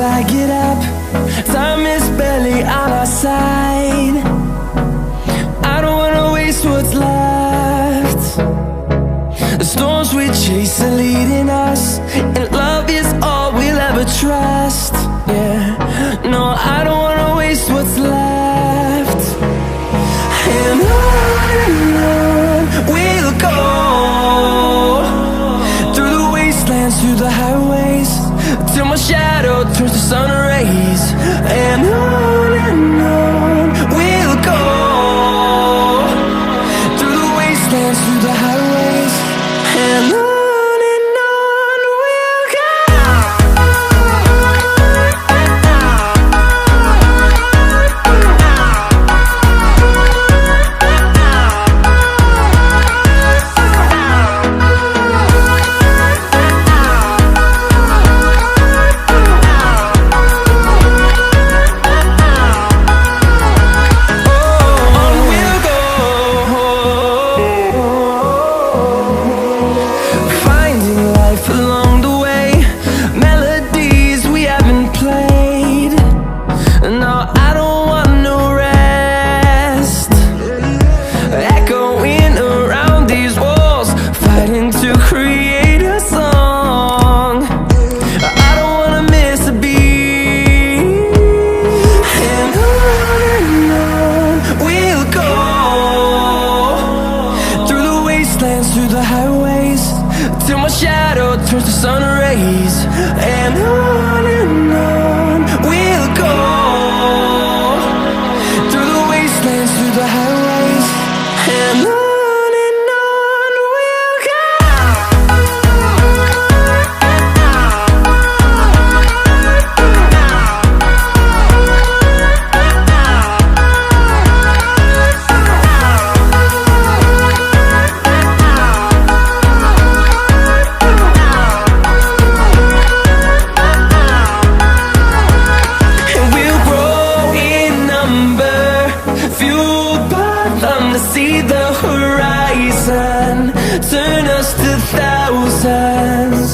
I get up. Time is barely on our side. I don't wanna waste what's left. The storms we chase are leading us, and love is all we'll ever trust. Yeah, no, I don't wanna waste what's left. And on we'll go, through the wastelands, through the highways, till my shadow turns to sun rays. And on we'll go, through the wastelands, through the highways, and on. Turns to sun rays, and on we'll go, through the wastelands, through the highways, and on. Turn us to thousands,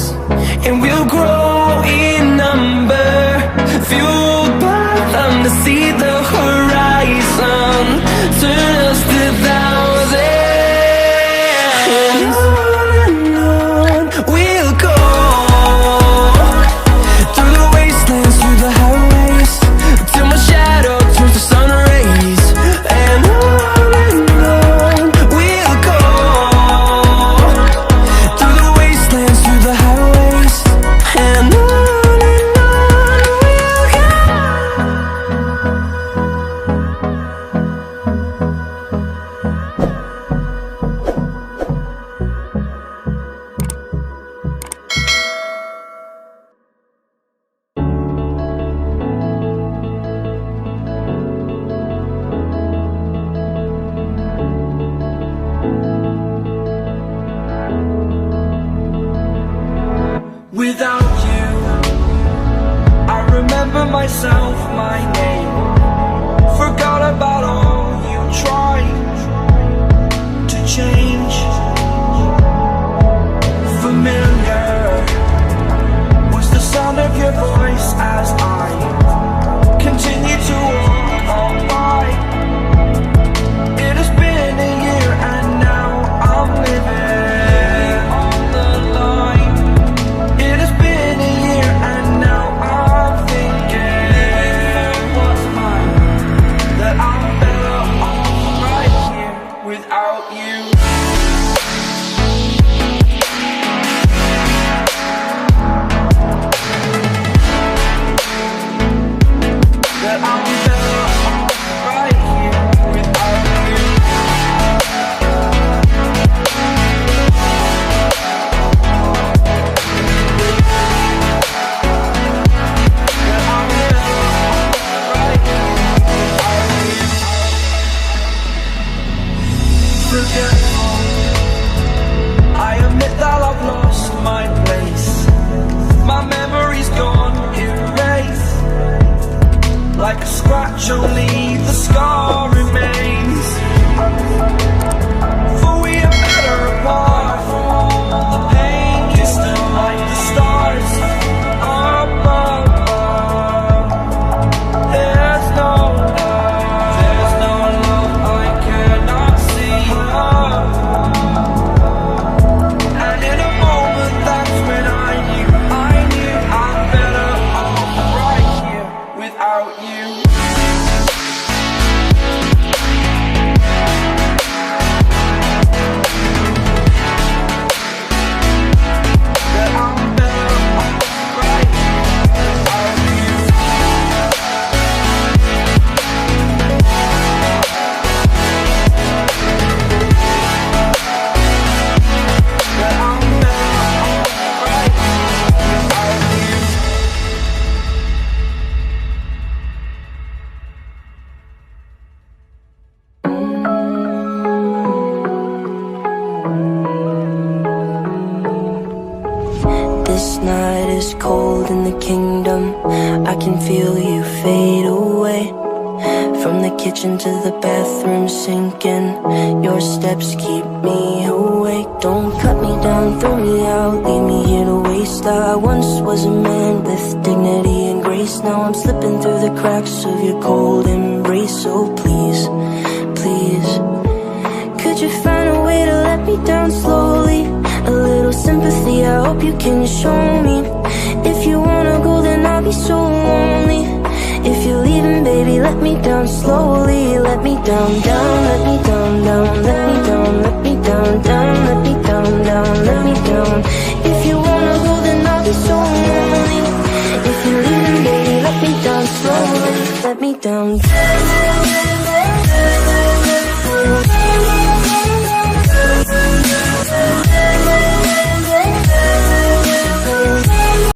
and we'll grow in number, fueled by them to see the horizon. Turn us to thousands, and on we'll go, through the wastelands, through the highways, till my shadow turns to sun rays, and on we'll go, through the wastelands, through the highways, and on we'll go. Without you, I remember myself, my name. Forgot about all you tried to change. Familiar was the sound of your voice as I continue to walk on by. It has been a year and now I'm living on the line. It has been a year and now I'm thinking what's mine, that I'm better off right here without you. That I'm better off right here without you. That I'm better off right here without you. Forgetful, I admit that I've lost my place. My memory's gone erased. Like a scratch, only the scar remains. For we are better apart from all the pain. Distant like the stars above us. it's cold in the kingdom. I can feel you fade away. From the kitchen to the bathroom sinking, your steps keep me awake. Don't cut me down, throw me out, leave me here to waste. I once was a man with dignity and grace. Now I'm slipping through the cracks of your cold embrace. So please, please, could you find a way to let me down slowly? A little sympathy, I hope you can show me. If you wanna go, then I'll be so lonely. If you're leaving, baby, let me down slowly. Let me down, down, let me down, down, let me down, let me down, down, let me down, down, let me down. If you wanna go, then I'll be so lonely. If you're leaving, baby, let me down slowly. Let me down.